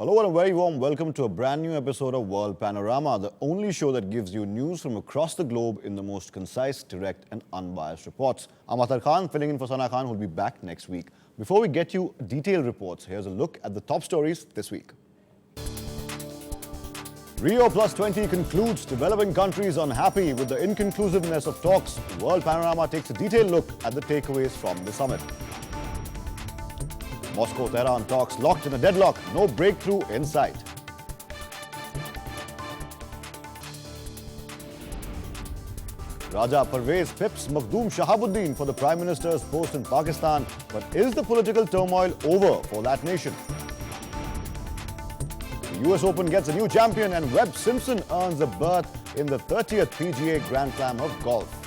Hello and a very warm welcome to a brand new episode of World Panorama, the only show that gives you news from across the globe in the most concise, direct and unbiased reports. I'm Athar filling in for Sana Khan, who'll be back next week. Before we get you detailed reports, here's a look at the top stories this week. Rio Plus 20 concludes, developing countries unhappy with the inconclusiveness of talks. World Panorama takes a detailed look at the takeaways from the summit. Moscow-Tehran talks locked in a deadlock, no breakthrough in sight. Raja Parvez pips Makhdoom Shahabuddin for the Prime Minister's post in Pakistan. But is the political turmoil over for that nation? The US Open gets a new champion and Webb Simpson earns a berth in the 30th PGA Grand Slam of golf.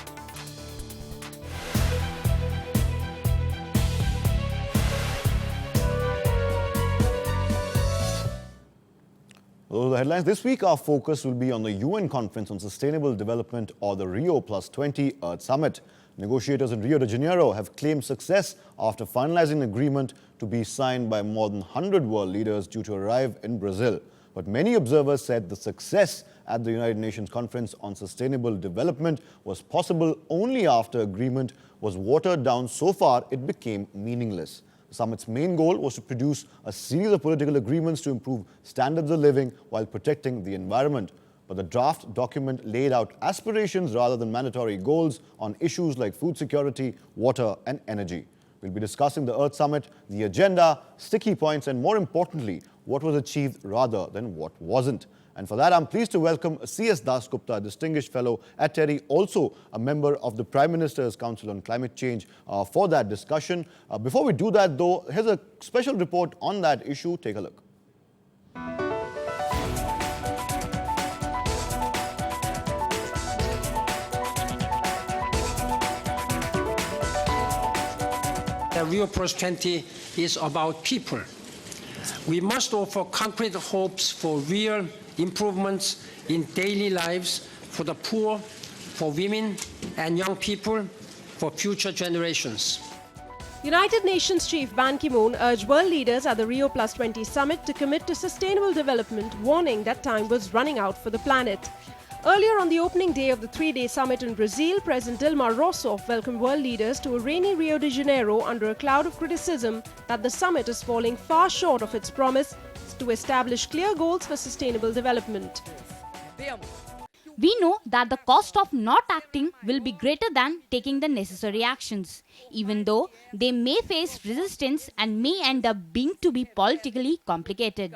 Those are the headlines. This week, our focus will be on the UN Conference on Sustainable Development, or the Rio Plus 20 Earth Summit. Negotiators in Rio de Janeiro have claimed success after finalizing an agreement to be signed by more than 100 world leaders due to arrive in Brazil. But many observers said the success at the United Nations Conference on Sustainable Development was possible only after agreement was watered down so far it became meaningless. The summit's main goal was to produce a series of political agreements to improve standards of living while protecting the environment. But the draft document laid out aspirations rather than mandatory goals on issues like food security, water and energy. We'll be discussing the Earth Summit, the agenda, sticky points and more importantly, what was achieved rather than what wasn't. And for that, I'm pleased to welcome C.S. Dasgupta, Distinguished Fellow at TERI, also a member of the Prime Minister's Council on Climate Change, for that discussion. Before we do that, though, here's a special report on that issue. Take a look. Rio Plus 20 is about people. We must offer concrete hopes for real improvements in daily lives for the poor, for women and young people, for future generations. United Nations Chief Ban Ki-moon urged world leaders at the Rio Plus 20 summit to commit to sustainable development, warning that time was running out for the planet. Earlier on the opening day of the three-day summit in Brazil, President Dilma Rousseff welcomed world leaders to a rainy Rio de Janeiro under a cloud of criticism that the summit is falling far short of its promise to establish clear goals for sustainable development. We know that the cost of not acting will be greater than taking the necessary actions, even though they may face resistance and may end up being to be politically complicated.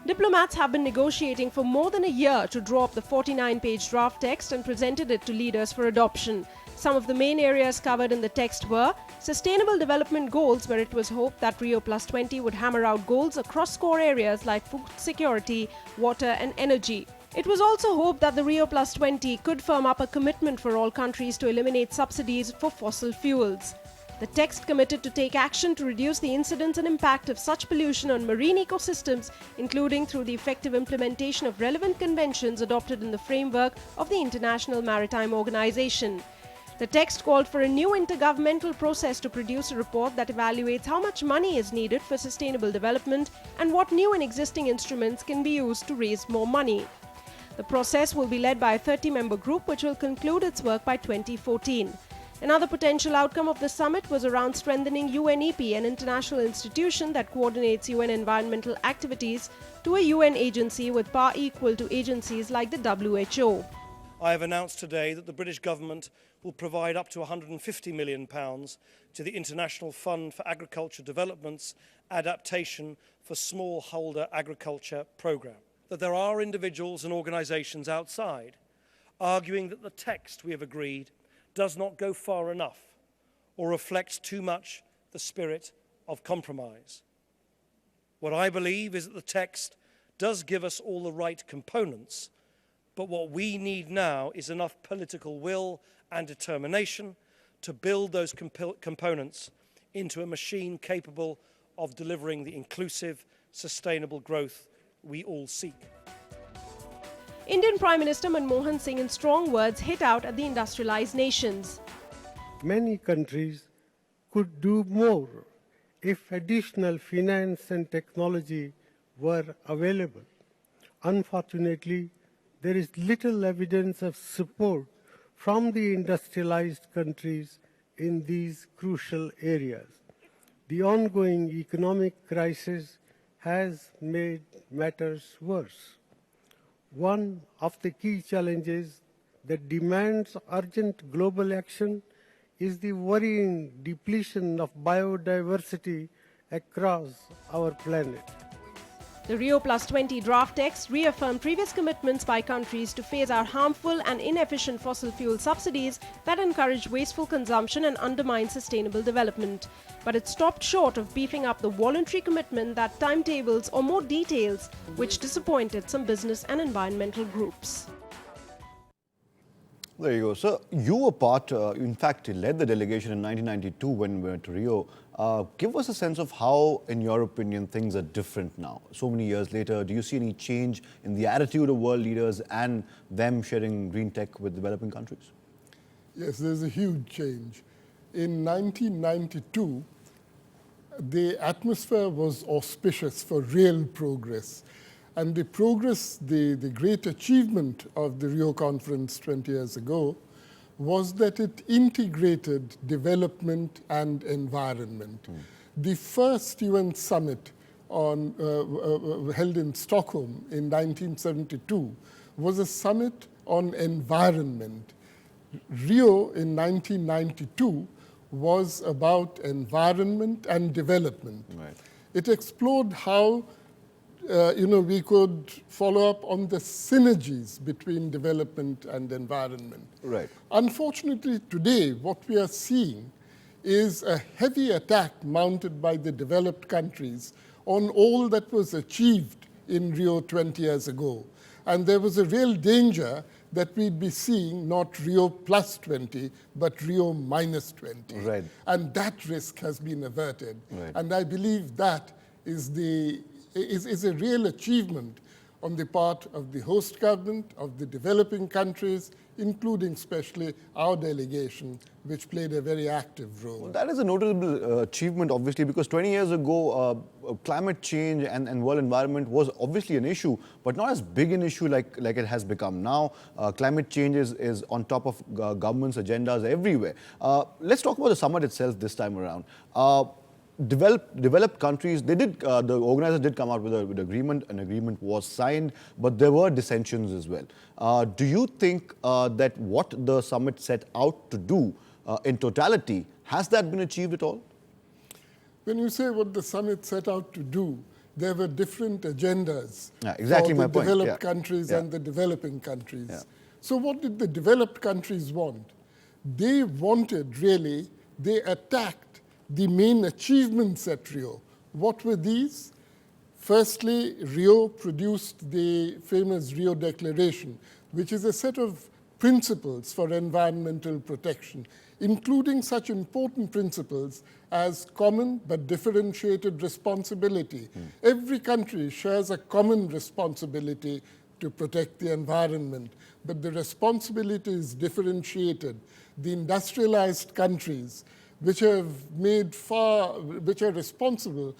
Diplomats have been negotiating for more than a year to draw up the 49-page draft text and presented it to leaders for adoption. Some of the main areas covered in the text were sustainable development goals, where it was hoped that Rio Plus 20 would hammer out goals across core areas like food security, water and energy. It was also hoped that the Rio Plus 20 could firm up a commitment for all countries to eliminate subsidies for fossil fuels. The text committed to take action to reduce the incidence and impact of such pollution on marine ecosystems, including through the effective implementation of relevant conventions adopted in the framework of the International Maritime Organization. The text called for a new intergovernmental process to produce a report that evaluates how much money is needed for sustainable development and what new and existing instruments can be used to raise more money. The process will be led by a 30-member group which will conclude its work by 2014. Another potential outcome of the summit was around strengthening UNEP, an international institution that coordinates UN environmental activities, to a UN agency with power equal to agencies like the WHO. I have announced today that the British government will provide up to £150 million to the International Fund for Agriculture Development's Adaptation for Smallholder Agriculture programme. That there are individuals and organisations outside arguing that the text we have agreed does not go far enough or reflects too much the spirit of compromise. What I believe is that the text does give us all the right components, but what we need now is enough political will and determination to build those components into a machine capable of delivering the inclusive, sustainable growth we all seek. Indian Prime Minister Manmohan Singh, in strong words, hit out at the industrialized nations. Many countries could do more if additional finance and technology were available. Unfortunately, there is little evidence of support from the industrialized countries in these crucial areas. The ongoing economic crisis has made matters worse. One of the key challenges that demands urgent global action is the worrying depletion of biodiversity across our planet. The Rio Plus 20 draft text reaffirmed previous commitments by countries to phase out harmful and inefficient fossil fuel subsidies that encourage wasteful consumption and undermine sustainable development. But it stopped short of beefing up the voluntary commitment that timetables or more details, which disappointed some business and environmental groups. There you go. So you were part, in fact, led the delegation in 1992 when we went to Rio. Give us a sense of how, in your opinion, things are different now. So many years later, do you see any change in the attitude of world leaders and them sharing green tech with developing countries? Yes, there's a huge change. In 1992, the atmosphere was auspicious for real progress. And the progress, the great achievement of the Rio Conference 20 years ago was that it integrated development and environment. The first UN summit held in Stockholm in 1972 was a summit on environment. Rio in 1992 was about environment and development. Right. It explored how we could follow up on the synergies between development and environment. Right. Unfortunately, today, what we are seeing is a heavy attack mounted by the developed countries on all that was achieved in Rio 20 years ago. And there was a real danger that we'd be seeing not Rio plus 20, but Rio minus 20. Right. And that risk has been averted. Right. And I believe that is a real achievement on the part of the host government, of the developing countries, including especially our delegation, which played a very active role. Well, that is a notable achievement, obviously, because 20 years ago, climate change and world environment was obviously an issue, but not as big an issue like it has become now. Climate change is on top of governments' agendas everywhere. Let's talk about the summit itself this time around. Developed countries, the organizers did come out with an agreement. An agreement was signed, but there were dissensions as well. Do you think that what the summit set out to do in totality, has that been achieved at all? When you say what the summit set out to do, there were different agendas exactly for my the point. developed countries and the developing countries. So what did the developed countries want? They wanted, really, they attacked the main achievements at Rio. What were these? Firstly, Rio produced the famous Rio Declaration, which is a set of principles for environmental protection, including such important principles as common but differentiated responsibility. Every country shares a common responsibility to protect the environment, but the responsibility is differentiated. The industrialized countries, which are responsible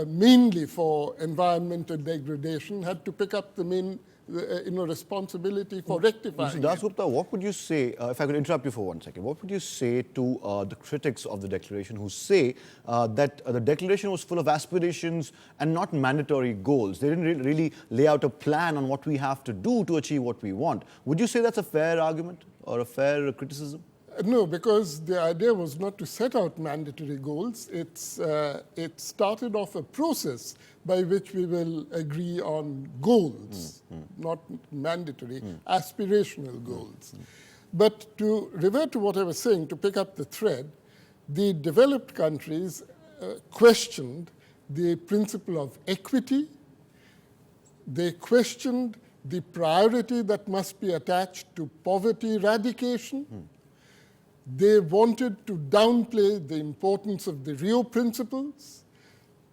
mainly for environmental degradation, had to pick up the main responsibility for rectifying Mr. Dasgupta, what would you say, if I could interrupt you for 1 second, what would you say to the critics of the declaration who say that the declaration was full of aspirations and not mandatory goals? They didn't really lay out a plan on what we have to do to achieve what we want. Would you say that's a fair argument or a fair criticism? No, because the idea was not to set out mandatory goals. It started off a process by which we will agree on goals, not mandatory, aspirational goals. But to revert to what I was saying, to pick up the thread, the developed countries questioned the principle of equity. They questioned the priority that must be attached to poverty eradication. They wanted to downplay the importance of the Rio principles.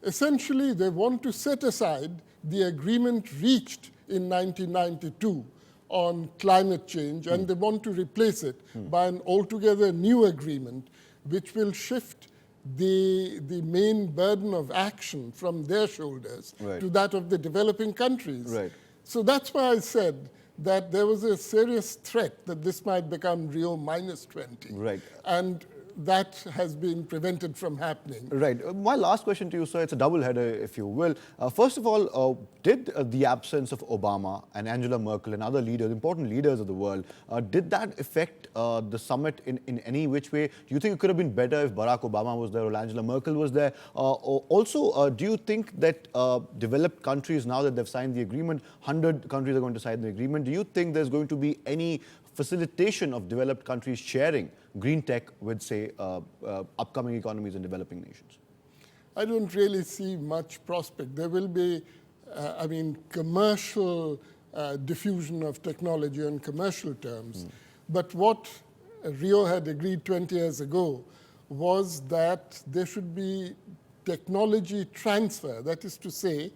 Essentially, they want to set aside the agreement reached in 1992 on climate change, and they want to replace it by an altogether new agreement, which will shift the main burden of action from their shoulders Right. to that of the developing countries. Right. So that's why I said that there was a serious threat that this might become Rio -20. Right. And that has been prevented from happening. Right. My last question to you, sir, it's a double header, if you will. First of all, did the absence of Obama and Angela Merkel and other leaders, important leaders of the world, did that affect the summit in any which way? Do you think it could have been better if Barack Obama was there or Angela Merkel was there? Also, do you think that developed countries, now that they've signed the agreement, 100 countries are going to sign the agreement, do you think there's going to be any facilitation of developed countries sharing green tech with, say, upcoming economies in developing nations? I don't really see much prospect. There will be, commercial diffusion of technology on commercial terms. But what Rio had agreed 20 years ago was that there should be technology transfer. That is to say,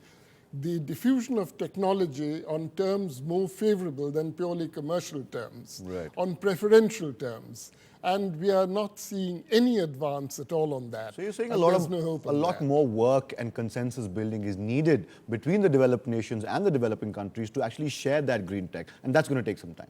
the diffusion of technology on terms more favorable than purely commercial terms, Right. on preferential terms. And we are not seeing any advance at all on that. So you're saying And there's no hope a on lot that. more work and consensus building is needed between the developed nations and the developing countries to actually share that green tech, and that's going to take some time.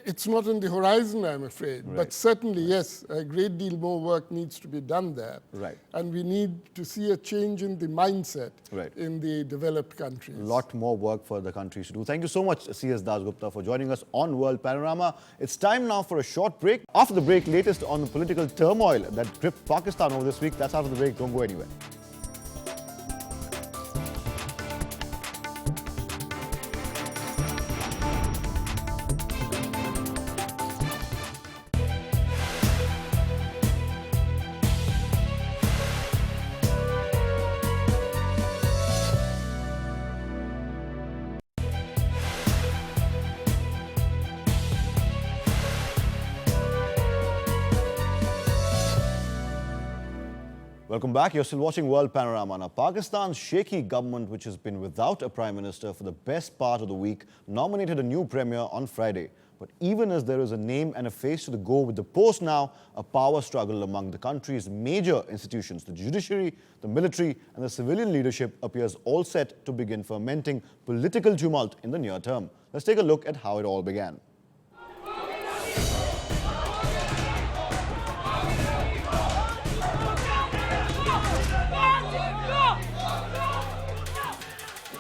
It's not on the horizon, I'm afraid. Right. But certainly, yes, a great deal more work needs to be done there. Right. And we need to see a change in the mindset Right. in the developed countries. A lot more work for the countries to do. Thank you so much, C.S. Dasgupta, for joining us on World Panorama. It's time now for a short break. After the break, latest on the political turmoil that gripped Pakistan over this week. That's after the break. Don't go anywhere. Welcome back. You're still watching World Panorama. Now, Pakistan's shaky government, which has been without a prime minister for the best part of the week, nominated a new premier on Friday. But even as there is a name and a face to the go with the post now, a power struggle among the country's major institutions, the judiciary, the military and the civilian leadership, appears all set to begin fermenting political tumult in the near term. Let's take a look at how it all began.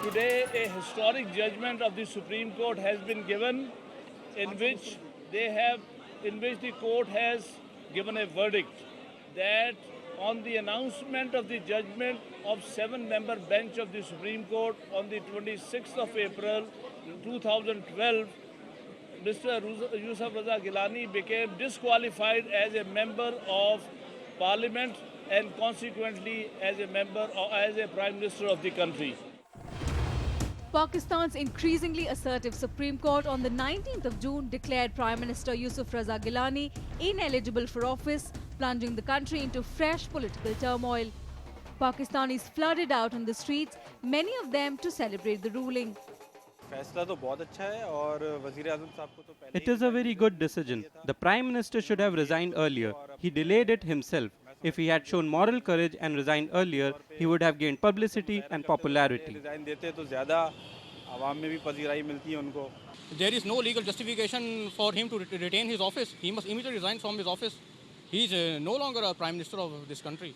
Today, a historic judgment of the Supreme Court has been given, in which the court has given a verdict that on the announcement of the judgment of 7-member bench of the Supreme Court on the 26th of April 2012, Mr. Yusuf Raza Gilani became disqualified as a member of Parliament and consequently as a member or as a Prime Minister of the country. Pakistan's increasingly assertive Supreme Court on the 19th of June declared Prime Minister Yusuf Raza Gilani ineligible for office, plunging the country into fresh political turmoil. Pakistanis flooded out on the streets, many of them to celebrate the ruling. It is a very good decision. The Prime Minister should have resigned earlier. He delayed it himself. If he had shown moral courage and resigned earlier, he would have gained publicity and popularity. There is no legal justification for him to retain his office. He must immediately resign from his office. He is no longer a Prime Minister of this country.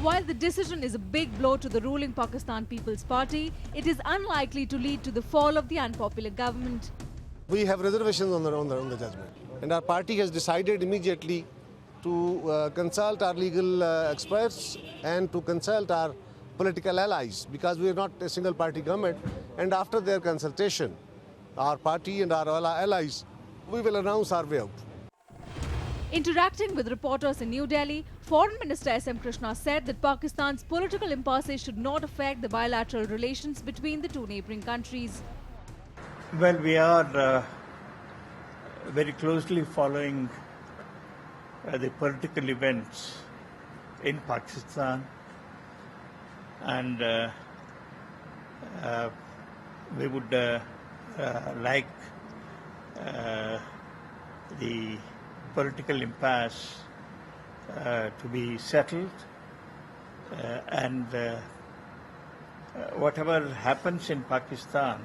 While the decision is a big blow to the ruling Pakistan People's Party, it is unlikely to lead to the fall of the unpopular government. We have reservations on the judgment, and our party has decided immediately to consult our legal experts and to consult our political allies, because we are not a single party government, and after their consultation, our party and our allies, we will announce our way out. Interacting with reporters in New Delhi, Foreign Minister S.M. Krishna said that Pakistan's political impasse should not affect the bilateral relations between the two neighbouring countries. Well, we are very closely following the political events in Pakistan, and we would like the political impasse to be settled, and whatever happens in Pakistan,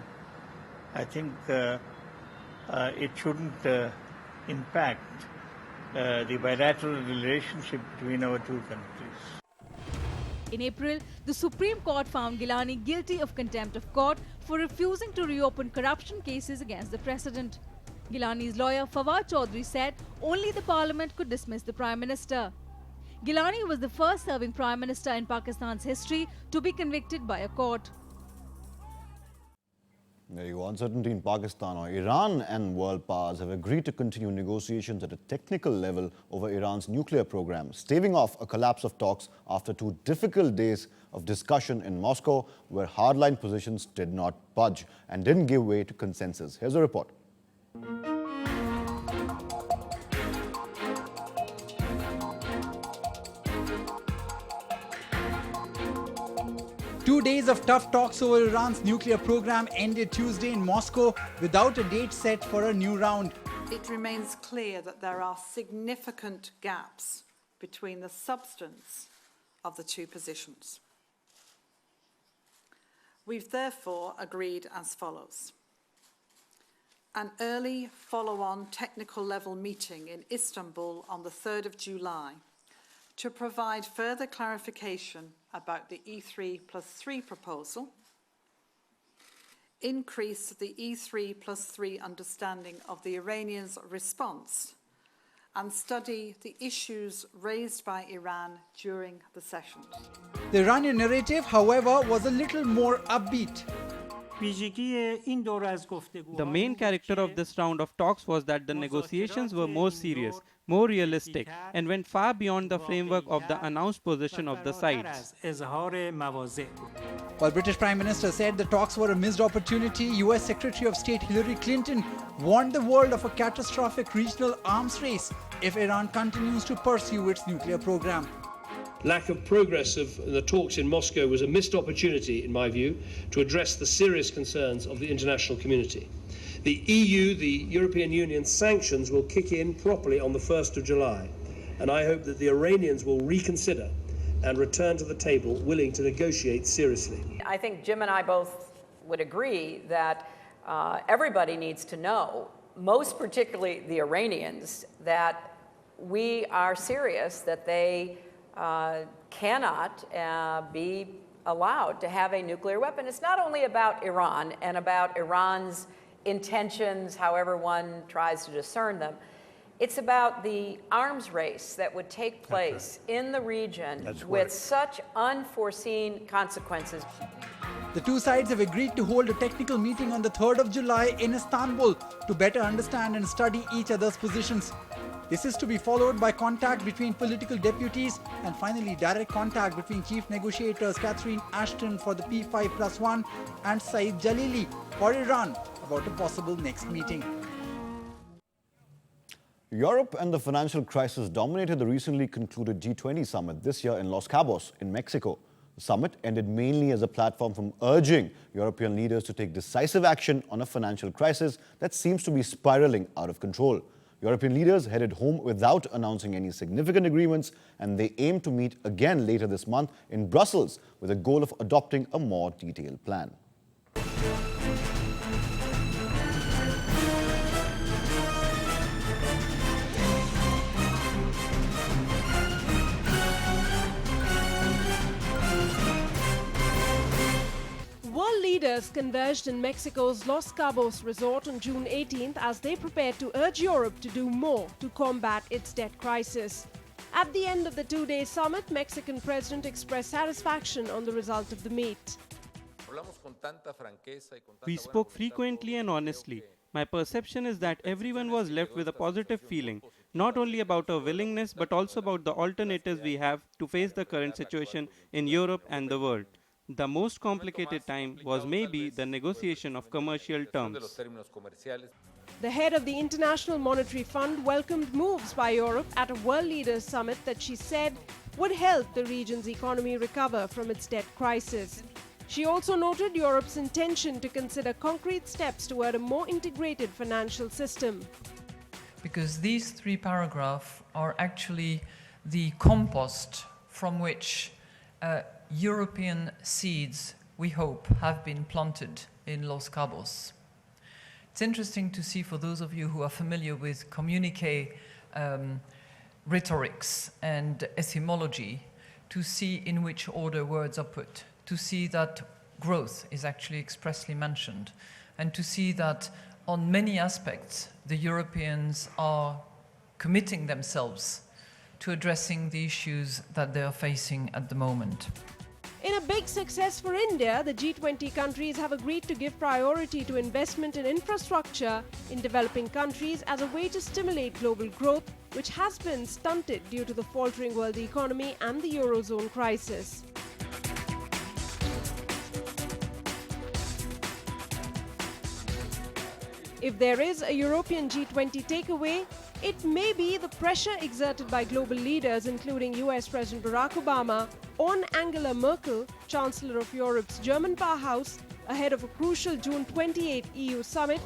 I think it shouldn't impact the bilateral relationship between our two countries. In April, the Supreme Court found Gilani guilty of contempt of court for refusing to reopen corruption cases against the president. Gilani's lawyer Fawad Chaudhry said only the parliament could dismiss the Prime Minister. Gilani was the first serving Prime Minister in Pakistan's history to be convicted by a court. There you go. Uncertainty in Pakistan. Iran and world powers have agreed to continue negotiations at a technical level over Iran's nuclear program, staving off a collapse of talks after 2 difficult days of discussion in Moscow, where hardline positions did not budge and didn't give way to consensus. Here's a report. 2 days of tough talks over Iran's nuclear program ended Tuesday in Moscow without a date set for a new round. It remains clear that there are significant gaps between the substance of the two positions. We've therefore agreed as follows. An early follow-on technical level meeting in Istanbul on the 3rd of July to provide further clarification about the E3+3 proposal, increase the E3+3 understanding of the Iranians' response, and study the issues raised by Iran during the sessions. The Iranian narrative, however, was a little more upbeat. The main character of this round of talks was that the negotiations were more serious, more realistic, and went far beyond the framework of the announced position of the sides. While British Prime Minister said the talks were a missed opportunity, US Secretary of State Hillary Clinton warned the world of a catastrophic regional arms race if Iran continues to pursue its nuclear program. Lack of progress of the talks in Moscow was a missed opportunity, in my view, to address the serious concerns of the international community. The EU, the European Union sanctions will kick in properly on the 1st of July, and I hope that the Iranians will reconsider and return to the table willing to negotiate seriously. I think Jim and I both would agree that everybody needs to know, most particularly the Iranians, that we are serious, that they cannot be allowed to have a nuclear weapon. It's not only about Iran and about Iran's intentions, however one tries to discern them. It's about the arms race that would take place in the region with such unforeseen consequences. The two sides have agreed to hold a technical meeting on the 3rd of July in Istanbul to better understand and study each other's positions. This is to be followed by contact between political deputies and finally direct contact between chief negotiators Catherine Ashton for the P5+1 and Saeed Jalili for Iran about a possible next meeting. Europe and the financial crisis dominated the recently concluded G20 summit this year in Los Cabos in Mexico. The summit ended mainly as a platform from urging European leaders to take decisive action on a financial crisis that seems to be spiraling out of control. European leaders headed home without announcing any significant agreements, and they aim to meet again later this month in Brussels with a goal of adopting a more detailed plan. Leaders converged in Mexico's Los Cabos resort on June 18th as they prepared to urge Europe to do more to combat its debt crisis. At the end of the 2-day summit, Mexican president expressed satisfaction on the result of the meet. We spoke frequently and honestly. My perception is that everyone was left with a positive feeling, not only about our willingness but also about the alternatives we have to face the current situation in Europe and the world. The most complicated time was maybe the negotiation of commercial terms. The head of the International Monetary Fund welcomed moves by Europe at a World Leaders Summit that she said would help the region's economy recover from its debt crisis. She also noted Europe's intention to consider concrete steps toward a more integrated financial system. Because these 3 paragraphs are actually the compost from which European seeds, we hope, have been planted in Los Cabos. It's interesting to see, for those of you who are familiar with communique rhetorics and etymology, to see in which order words are put, to see that growth is actually expressly mentioned, and to see that on many aspects the Europeans are committing themselves to addressing the issues that they are facing at the moment. In a big success for India, the G20 countries have agreed to give priority to investment in infrastructure in developing countries as a way to stimulate global growth, which has been stunted due to the faltering world economy and the Eurozone crisis. If there is a European G20 takeaway, it may be the pressure exerted by global leaders, including US President Barack Obama, on Angela Merkel, Chancellor of Europe's German powerhouse, ahead of a crucial June 28 EU summit,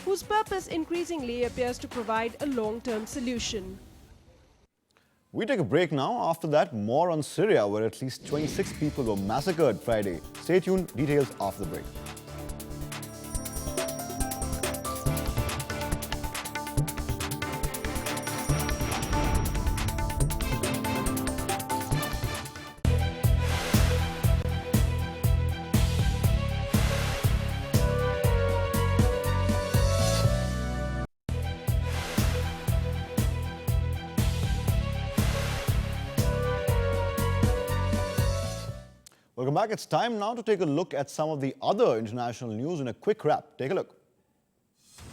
whose purpose increasingly appears to provide a long-term solution. We take a break now. After that, more on Syria, where at least 26 people were massacred Friday. Stay tuned, details after the break. Welcome back. It's time now to take a look at some of the other international news in a quick wrap. Take a look.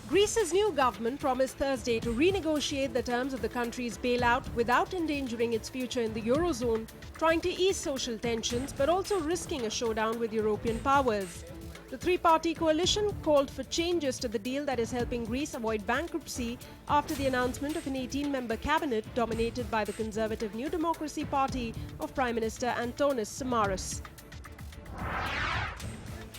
Greece's new government promised Thursday to renegotiate the terms of the country's bailout without endangering its future in the Eurozone, trying to ease social tensions but also risking a showdown with European powers. The three-party coalition called for changes to the deal that is helping Greece avoid bankruptcy after the announcement of an 18-member cabinet dominated by the conservative New Democracy Party of Prime Minister Antonis Samaras.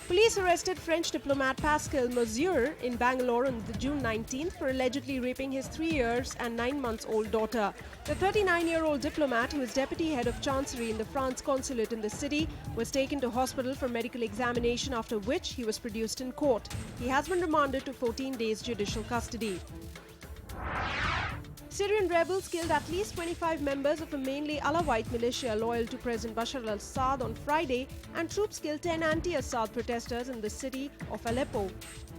Police arrested French diplomat Pascal Mazieur in Bangalore on June 19th for allegedly raping his 3 years and 9 months old daughter. The 39-year-old diplomat, who is deputy head of chancery in the France consulate in the city, was taken to hospital for medical examination, after which he was produced in court. He has been remanded to 14 days judicial custody. Syrian rebels killed at least 25 members of a mainly Alawite militia loyal to President Bashar al-Assad on Friday, and troops killed 10 anti-Assad protesters in the city of Aleppo.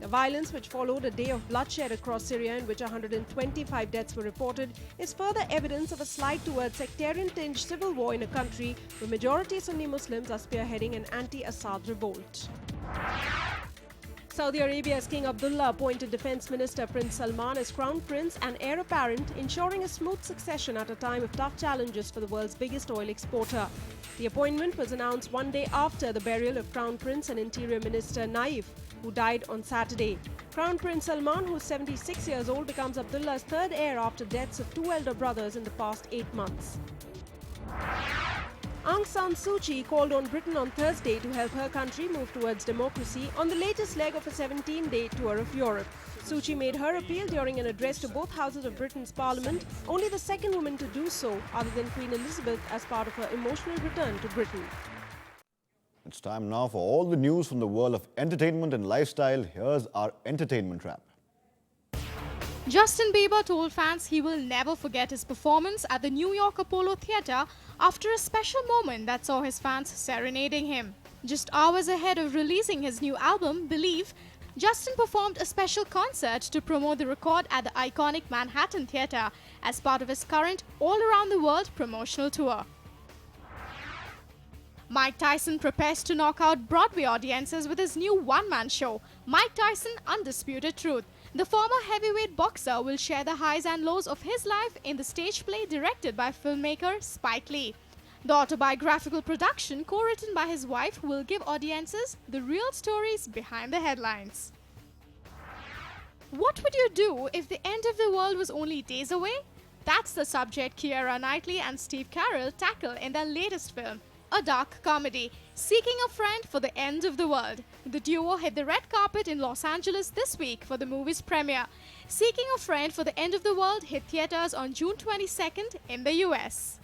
The violence, which followed a day of bloodshed across Syria in which 125 deaths were reported, is further evidence of a slide towards sectarian-tinged civil war in a country where majority Sunni Muslims are spearheading an anti-Assad revolt. Saudi Arabia's King Abdullah appointed Defense Minister Prince Salman as Crown Prince and heir apparent, ensuring a smooth succession at a time of tough challenges for the world's biggest oil exporter. The appointment was announced one day after the burial of Crown Prince and Interior Minister Naif, who died on Saturday. Crown Prince Salman, who's 76 years old, becomes Abdullah's third heir after deaths of 2 elder brothers in the past 8 months. Aung San Suu Kyi called on Britain on Thursday to help her country move towards democracy on the latest leg of a 17-day tour of Europe. Suu Kyi made her appeal during an address to both houses of Britain's parliament, only the second woman to do so other than Queen Elizabeth, as part of her emotional return to Britain. It's time now for all the news from the world of entertainment and lifestyle. Here's our entertainment wrap. Justin Bieber told fans he will never forget his performance at the New York Apollo Theatre after a special moment that saw his fans serenading him. Just hours ahead of releasing his new album, Believe, Justin performed a special concert to promote the record at the iconic Manhattan Theatre as part of his current all-around-the-world promotional tour. Mike Tyson prepares to knock out Broadway audiences with his new one-man show, Mike Tyson Undisputed Truth. The former heavyweight boxer will share the highs and lows of his life in the stage play directed by filmmaker Spike Lee. The autobiographical production, co-written by his wife, will give audiences the real stories behind the headlines. What would you do if the end of the world was only days away? That's the subject Keira Knightley and Steve Carell tackle in their latest film, a dark comedy, Seeking a Friend for the End of the World. The duo hit the red carpet in Los Angeles this week for the movie's premiere. Seeking a Friend for the End of the World hit theaters on June 22nd in the US.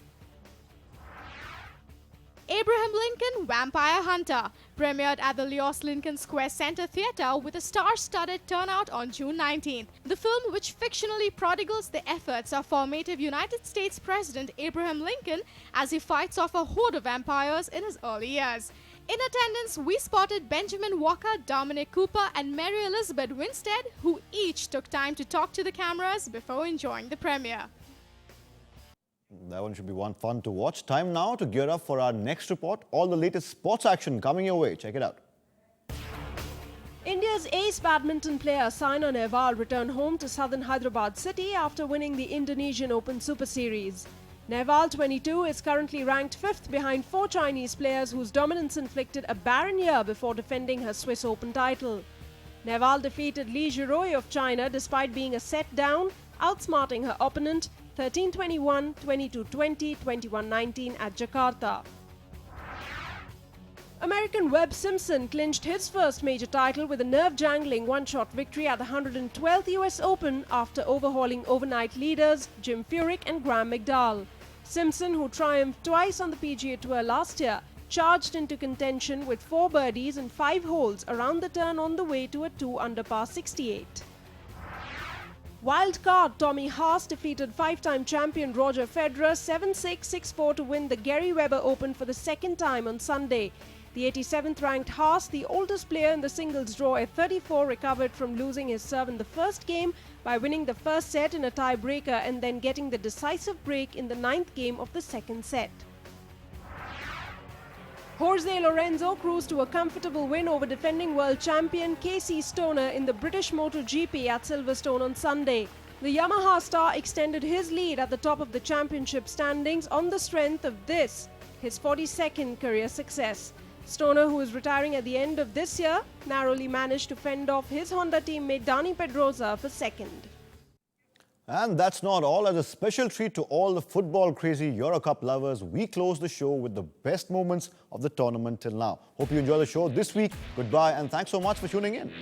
Abraham Lincoln Vampire Hunter premiered at the Leos Lincoln Square Center Theatre with a star-studded turnout on June 19. The film, which fictionally prodigals the efforts of formative United States President Abraham Lincoln as he fights off a horde of vampires in his early years. In attendance, we spotted Benjamin Walker, Dominic Cooper and Mary Elizabeth Winstead, who each took time to talk to the cameras before enjoying the premiere. That one should be one fun to watch. Time now to gear up for our next report. All the latest sports action coming your way. Check it out. India's ace badminton player Saina Nehwal returned home to southern Hyderabad city after winning the Indonesian Open Super Series. Nehwal, 22, is currently ranked 5th behind 4 Chinese players whose dominance inflicted a barren year before defending her Swiss Open title. Nehwal defeated Li Jiroy of China despite being a set down, outsmarting her opponent 13-21, 22-20, 21-19 at Jakarta. American Webb Simpson clinched his first major title with a nerve-jangling one-shot victory at the 112th US Open after overhauling overnight leaders Jim Furyk and Graham McDowell. Simpson, who triumphed twice on the PGA Tour last year, charged into contention with 4 birdies and 5 holes around the turn on the way to a 2-under par 68. Wild card Tommy Haas defeated 5-time champion Roger Federer 7-6, 6-4 to win the Gary Weber Open for the second time on Sunday. The 87th ranked Haas, the oldest player in the singles draw at 34, recovered from losing his serve in the first game by winning the first set in a tie-breaker and then getting the decisive break in the 9th game of the second set. Jorge Lorenzo cruised to a comfortable win over defending world champion Casey Stoner in the British MotoGP at Silverstone on Sunday. The Yamaha star extended his lead at the top of the championship standings on the strength of this, his 42nd career success. Stoner, who is retiring at the end of this year, narrowly managed to fend off his Honda teammate Dani Pedrosa for second. And that's not all. As a special treat to all the football-crazy Euro Cup lovers, we close the show with the best moments of the tournament till now. Hope you enjoy the show this week. Goodbye and thanks so much for tuning in.